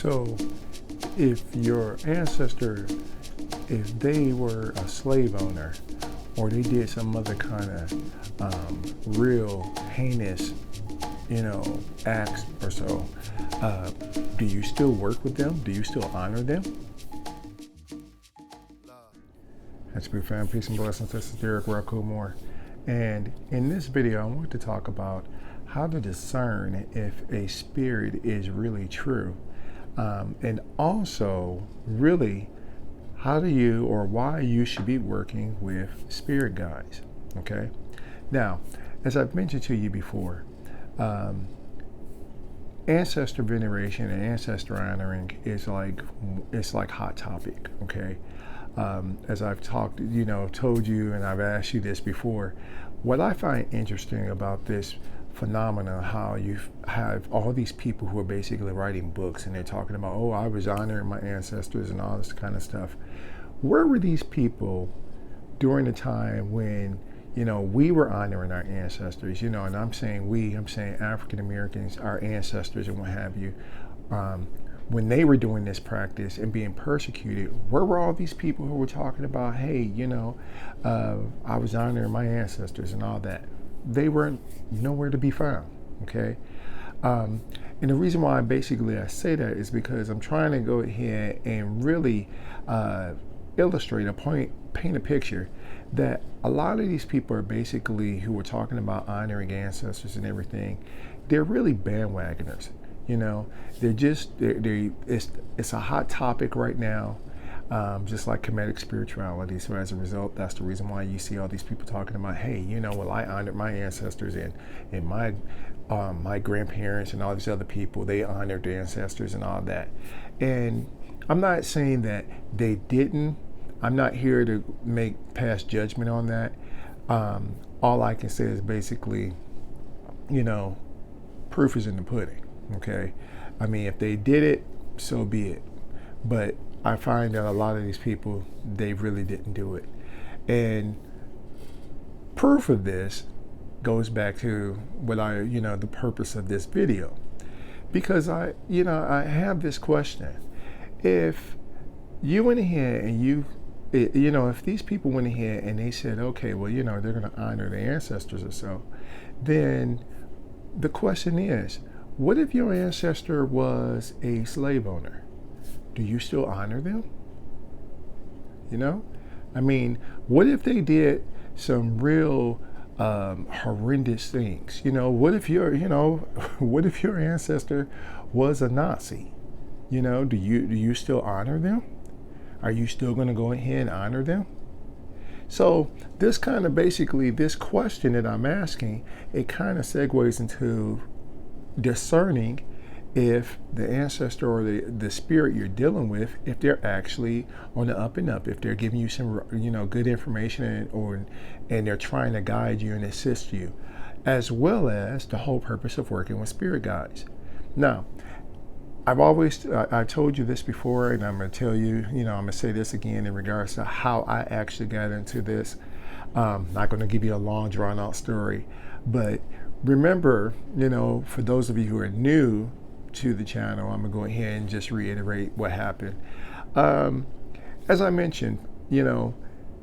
So if your ancestor, if they were a slave owner or they did some other kind of real heinous, acts or so, do you still work with them? Do you still honor them? That's good, fam. Peace and blessings. This is Derric, RauKhu more. And in this video, I want to talk about how to discern if a spirit is really true. And also, really, how do you or why you should be working with spirit guides, okay? Now, as I've mentioned to you before, ancestor veneration and ancestor honoring is like hot topic, okay? As I've told you, and I've asked you this before, what I find interesting about this phenomenon, how you have all these people who are basically writing books and they're talking about, oh, I was honoring my ancestors and all this kind of stuff. Where were these people during the time when, we were honoring our ancestors, and I'm saying African Americans, our ancestors and what have you, when they were doing this practice and being persecuted? Where were all these people who were talking about, hey, I was honoring my ancestors and all that? They weren't nowhere to be found, okay? And the reason why I say that is because I'm trying to go ahead and really illustrate paint a picture that a lot of these people are basically, who were talking about honoring ancestors and everything, they're really bandwagoners. It's a hot topic right now, just like Kemetic spirituality. So as a result, that's the reason why you see all these people talking about, hey, I honored my ancestors and my grandparents and all these other people, they honored their ancestors and all that. And I'm not saying that they didn't. I'm not here to pass judgment on that. All I can say is basically, proof is in the pudding. Okay, I mean, if they did it, so be it. But I find that a lot of these people, they really didn't do it. And proof of this goes back to what the purpose of this video. Because I have this question. If you went ahead and if these people went ahead and they said, okay, well, they're going to honor their ancestors or so, then the question is, what if your ancestor was a slave owner? Do you still honor them? I mean, what if they did some real horrendous things? What if your ancestor was a Nazi? Do you still honor them? Are you still going to go ahead and honor them? So this question that I'm asking, it kind of segues into discerning if the ancestor or the spirit you're dealing with, if they're actually on the up and up, if they're giving you some good information and they're trying to guide you and assist you, as well as the whole purpose of working with spirit guides. Now, I've told you this before, and I'm going to tell you, I'm going to say this again in regards to how I actually got into this. Not going to give you a long drawn out story, but remember, for those of you who are new to the channel, I'm going to go ahead and just reiterate what happened. As I mentioned,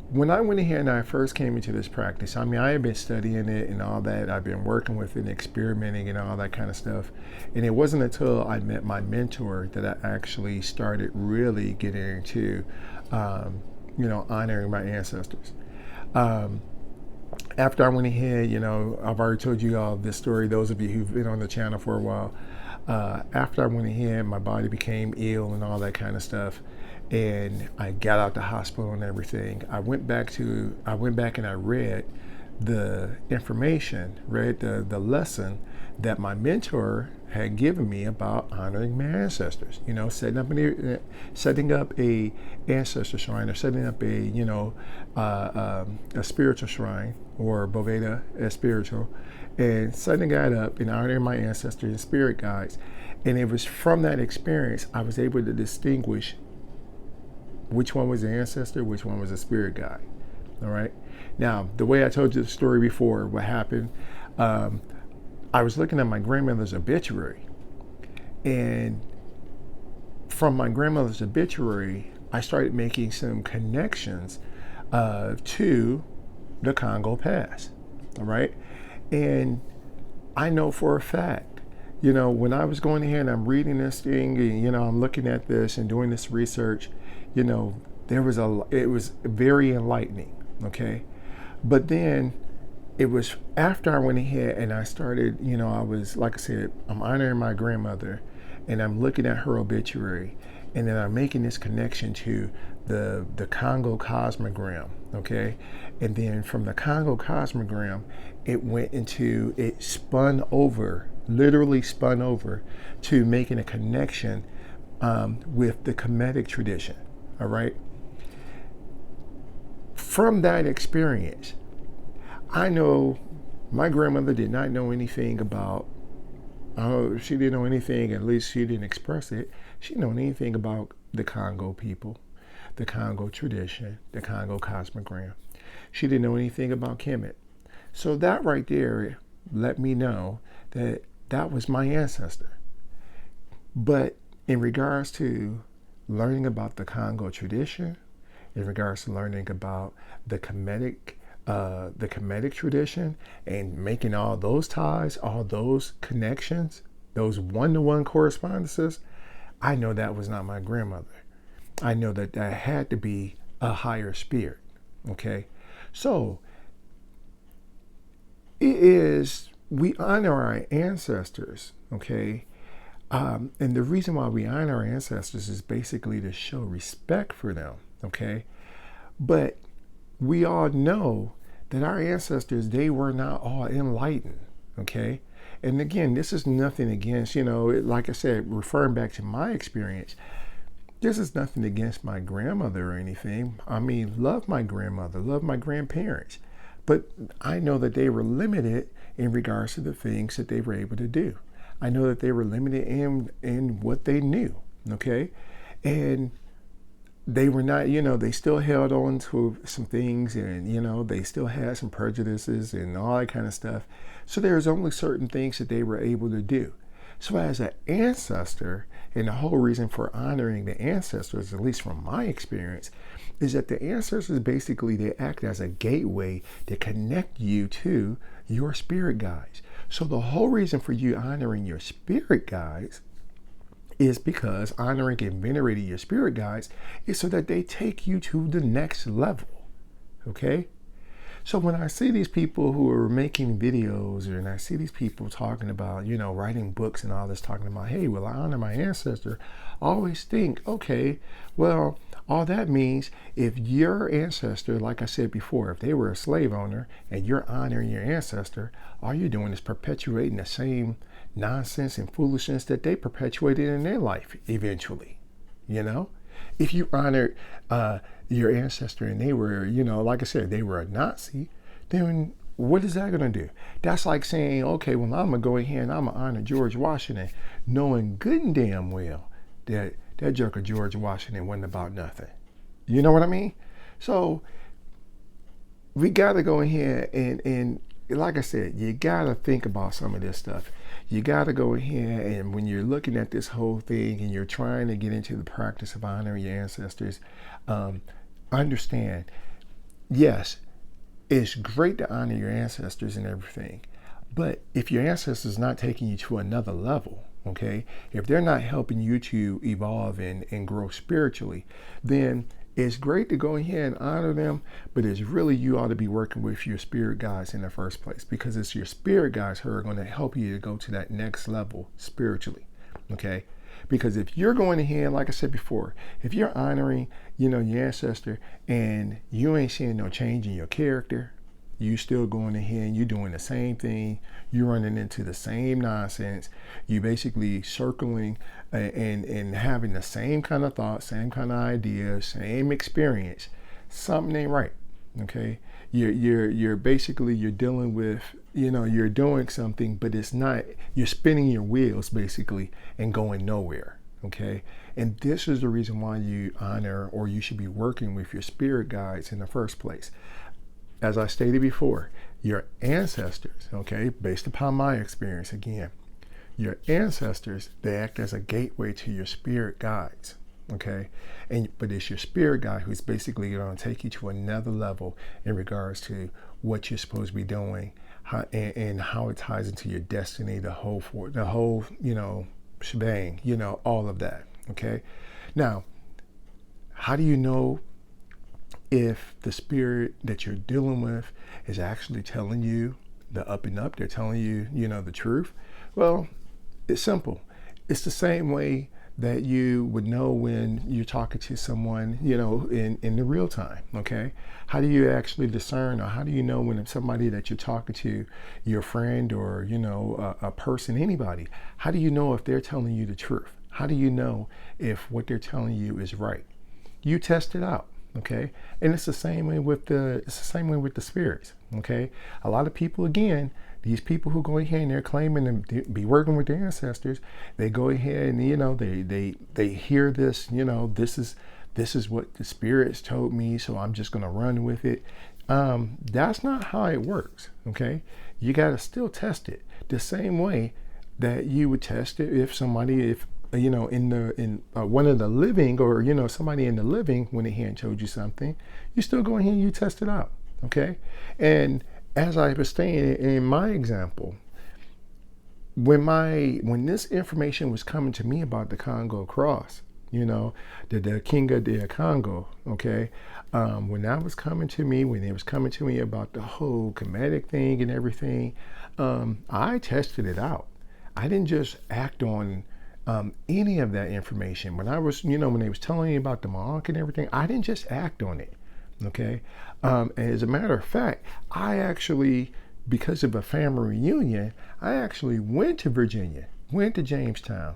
when I went ahead and I first came into this practice, I had been studying it and all that. I've been working with it, experimenting and all that kind of stuff. And it wasn't until I met my mentor that I actually started really getting into, honoring my ancestors. After I went ahead, I've already told you all this story, those of you who've been on the channel for a while. After I went ahead, my body became ill and all that kind of stuff. And I got out the hospital and everything. I went back and I read the information, read the lesson that my mentor had given me about honoring my ancestors. Setting up a ancestor shrine, or setting up a spiritual shrine, or Boveda Espiritismo, and setting that up and honoring my ancestors and spirit guides. And it was from that experience I was able to distinguish which one was the ancestor, which one was a spirit guide. All right. Now, the way I told you the story before, what happened, I was looking at my grandmother's obituary, and from my grandmother's obituary, I started making some connections to the Congo Pass. All right. And I know for a fact, when I was going ahead and I'm reading this thing and, I'm looking at this and doing this research, it was very enlightening. Okay. But then it was after I went ahead and I started, I was, like I said, I'm honoring my grandmother and I'm looking at her obituary, and then I'm making this connection to the Congo cosmogram, okay? And then from the Congo cosmogram, it spun over, literally spun over to making a connection with the Kemetic tradition, all right? From that experience, I know my grandmother did not know anything about, she didn't know anything, at least she didn't express it. She didn't know anything about the Congo people, the Congo tradition, the Congo cosmogram. She didn't know anything about Kemet. So that right there let me know that that was my ancestor. But in regards to learning about the Congo tradition, in regards to learning about the Kemetic tradition and making all those ties, all those connections, those one-to-one correspondences, I know that was not my grandmother. I know that had to be a higher spirit. Okay, so we honor our ancestors. Okay, and the reason why we honor our ancestors is basically to show respect for them. Okay, but we all know that our ancestors, they were not all enlightened. Okay, and again, this is nothing against, like I said, referring back to my experience, this is nothing against my grandmother or anything. I mean, love my grandmother, love my grandparents, but I know that they were limited in regards to the things that they were able to do. I know that they were limited in what they knew. Okay, and they were not, they still held on to some things, and, they still had some prejudices and all that kind of stuff. So there's only certain things that they were able to do. So as an ancestor, and the whole reason for honoring the ancestors, at least from my experience, is that the ancestors basically, they act as a gateway to connect you to your spirit guides. So the whole reason for you honoring your spirit guides is because honoring and venerating your spirit guides is so that they take you to the next level. Okay? So when I see these people who are making videos, and I see these people talking about, writing books and all this, talking about, hey, well, I honor my ancestor, I always think, okay, well, all that means if your ancestor, like I said before, if they were a slave owner and you're honoring your ancestor, all you're doing is perpetuating the same nonsense and foolishness that they perpetuated in their life eventually. If you honored your ancestor and they were, like I said, they were a Nazi, then what is that going to do? That's like saying, okay, well, I'm going to go ahead and I'm going to honor George Washington, knowing good and damn well that that joker George Washington wasn't about nothing. You know what I mean? So we got to go ahead and like I said, you got to think about some of this stuff. You got to go ahead, and when you're looking at this whole thing and you're trying to get into the practice of honoring your ancestors, understand, yes, it's great to honor your ancestors and everything, but if your ancestors not taking you to another level, okay, if they're not helping you to evolve and grow spiritually, then it's great to go ahead and honor them, but it's really, you ought to be working with your spirit guides in the first place, because it's your spirit guides who are going to help you to go to that next level spiritually. Okay, because if you're going ahead, like I said before, if you're honoring, your ancestor and you ain't seeing no change in your character, you still going ahead and you're doing the same thing, you're running into the same nonsense, you basically circling and having the same kind of thoughts, same kind of ideas, same experience, something ain't right. Okay, you're basically, you're dealing with, you're doing something, but it's not, you're spinning your wheels basically and going nowhere. Okay, and this is the reason why you honor, or you should be working with your spirit guides in the first place. As I stated before, your ancestors, okay, based upon my experience again, Your ancestors, they act as a gateway to your spirit guides. Okay, but it's your spirit guide who's basically going to take you to another level in regards to what you're supposed to be doing, and how it ties into your destiny, the whole shebang, all of that. Okay, now, how do you know if the spirit that you're dealing with is actually telling you the up and up? They're telling you, the truth. Well, it's simple. It's the same way that you would know when you're talking to someone, in the real time. Okay, how do you actually discern, or how do you know when it's somebody that you're talking to, your friend, or a person, anybody? How do you know if they're telling you the truth? How do you know if what they're telling you is right? You test it out. Okay, and it's the same way with the spirits. Okay, a lot of people, again, these people who go ahead and they're claiming to be working with their ancestors, they go ahead and they hear this, this is what the spirits told me, so I'm just gonna run with it. That's not how it works. Okay, you gotta still test it the same way that you would test it if in one of the living, or somebody in the living went ahead and told you something, you still go ahead and you test it out. Okay, and as I was saying in my example, when this information was coming to me about the Kongo Cross, the dikenga de Congo, okay, when that was coming to me, when it was coming to me about the whole Kemetic thing and everything, I tested it out. I didn't just act on any of that information. When I was, when they was telling me about the Monk and everything, I didn't just act on it. Okay, and as a matter of fact, I actually, because of a family reunion, I actually went to Virginia, went to Jamestown.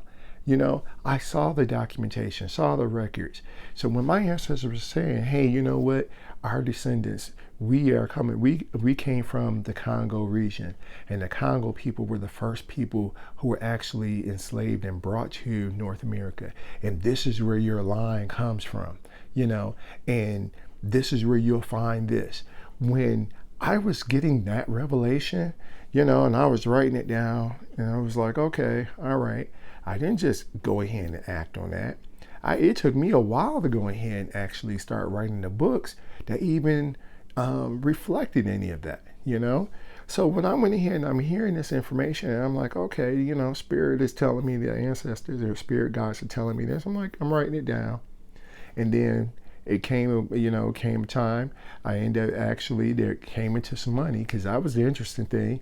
I saw the documentation, saw the records. So when my ancestors were saying, hey, you know what, our descendants, we are coming, we came from the Congo region, and the Congo people were the first people who were actually enslaved and brought to North America. And this is where your line comes from, and this is where you'll find this. When I was getting that revelation, and I was writing it down, and I was like, okay, all right. I didn't just go ahead and act on that. It took me a while to go ahead and actually start writing the books that even reflected any of that, So when I went ahead and I'm hearing this information, and I'm like, okay, spirit is telling me, the ancestors or spirit guides are telling me this. I'm writing it down. And then it came a time I ended up actually, there came into some money, because that was the interesting thing.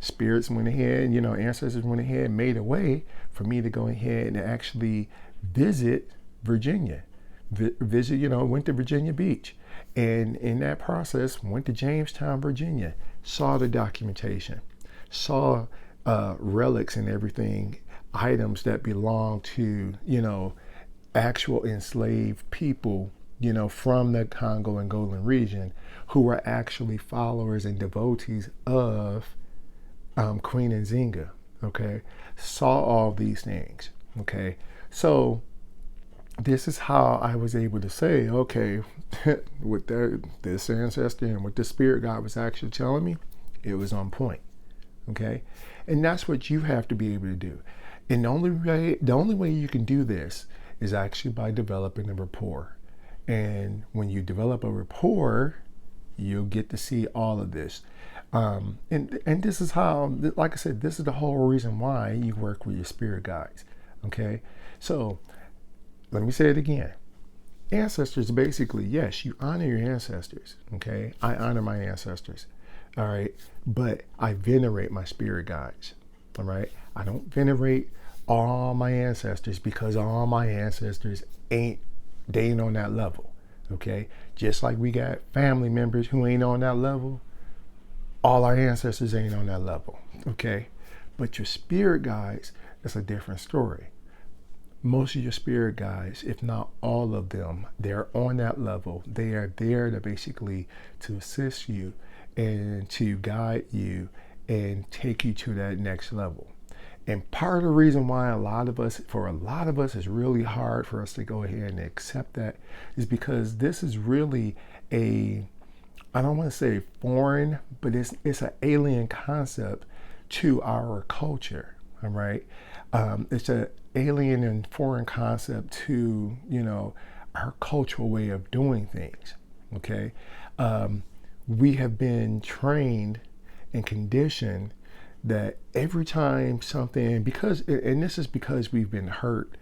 Spirits went ahead, ancestors went ahead and made a way for me to go ahead and actually visit Virginia. Went to Virginia Beach. And in that process, went to Jamestown, Virginia, saw the documentation, saw relics and everything, items that belong to, actual enslaved people, from the Kongo-Angolan region, who were actually followers and devotees of Queen Nzinga. Okay, saw all these things. Okay, so this is how I was able to say, okay, with this ancestor and what the spirit guide was actually telling me, it was on point. Okay, and that's what you have to be able to do. And the only way you can do this is actually by developing a rapport. And when you develop a rapport, you'll get to see all of this. And this is how, like I said, this is the whole reason why you work with your spirit guides. Okay, so let me say it again. Ancestors, basically, yes, you honor your ancestors. Okay, I honor my ancestors. All right, but I venerate my spirit guides. All right, I don't venerate all my ancestors, because all my ancestors ain't on that level. Okay, just like we got family members who ain't on that level, all our ancestors ain't on that level. Okay, but your spirit guides, that's a different story. Most of your spirit guides, if not all of them, they're on that level. They are there to basically to assist you and to guide you and take you to that next level. And part of the reason why for a lot of us, it's really hard for us to go ahead and accept that is because this is really I don't want to say foreign, but it's an alien concept to our culture. all right? It's an alien and foreign concept to, our cultural way of doing things, okay? We have been trained and conditioned that every time something, and this is because we've been hurt,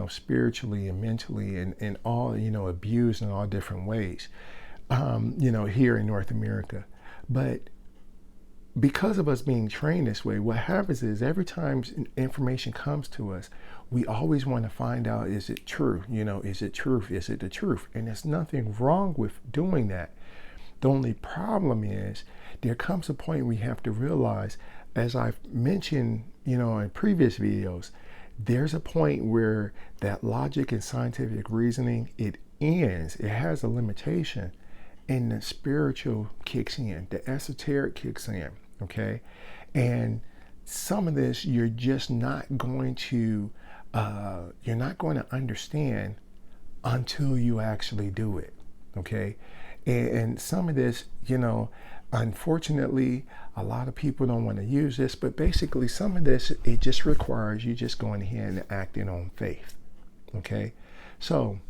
spiritually and mentally and all, abused in all different ways, here in North America. But because of us being trained this way, what happens is every time information comes to us, we always want to find out, is it true? Is it truth? Is it the truth? And there's nothing wrong with doing that. The only problem is there comes a point we have to realize, as I've mentioned, in previous videos, there's a point where that logic and scientific reasoning, it ends. It has a limitation, and the spiritual kicks in, the esoteric kicks in, okay? And some of this you're just not going to understand until you actually do it, okay? And some of this, unfortunately, a lot of people don't want to use this, but basically some of this, it just requires you just going ahead and acting on faith, okay? So,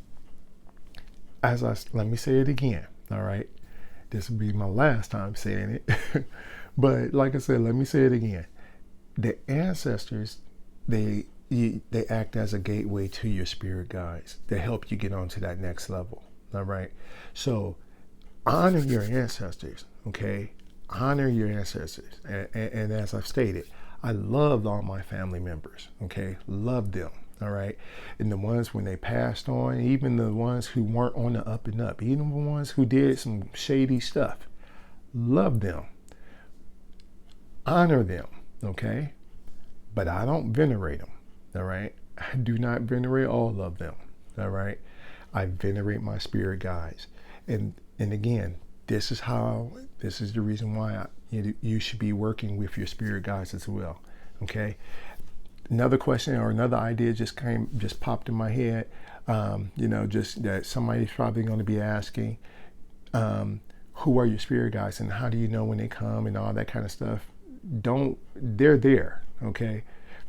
let me say it again, all right? This will be my last time saying it, but like I said, let me say it again. The ancestors, they act as a gateway to your spirit guides to help you get on to that next level, all right? So, honor your ancestors, okay? Honor your ancestors. And as I've stated, I loved all my family members, okay? Loved them, all right? And the ones when they passed on, even the ones who weren't on the up and up, even the ones who did some shady stuff, loved them. Honor them, okay? But I don't venerate them, all right? I do not venerate all of them, all right? I venerate my spirit guides. And again, this is the reason why you should be working with your spirit guides as well, okay? Another question or another idea just popped in my head, just that somebody's probably going to be asking, who are your spirit guides and how do you know when they come and all that kind of stuff? They're there, okay?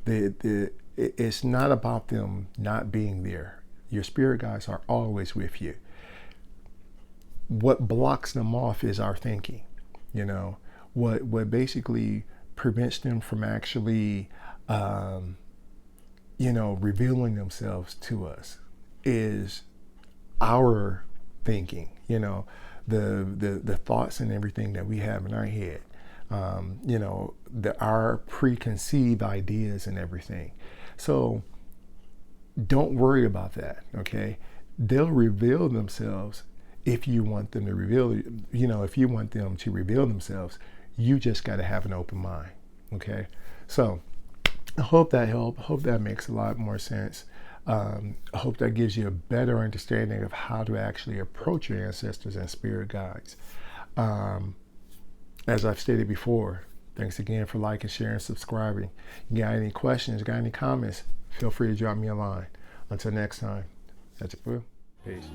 It's not about them not being there. Your spirit guides are always with you. What blocks them off is our thinking, what basically prevents them from actually, revealing themselves to us is our thinking, the thoughts and everything that we have in our head, our preconceived ideas and everything. So don't worry about that, okay? They'll reveal themselves if you want them to reveal themselves. You just got to have an open mind, okay? So I hope that helped. I hope that makes a lot more sense. I hope that gives you a better understanding of how to actually approach your ancestors and spirit guides. As I've stated before, thanks again for liking, sharing, subscribing. You got any questions, got any comments, feel free to drop me a line. Until next time, Hetepu. Peace.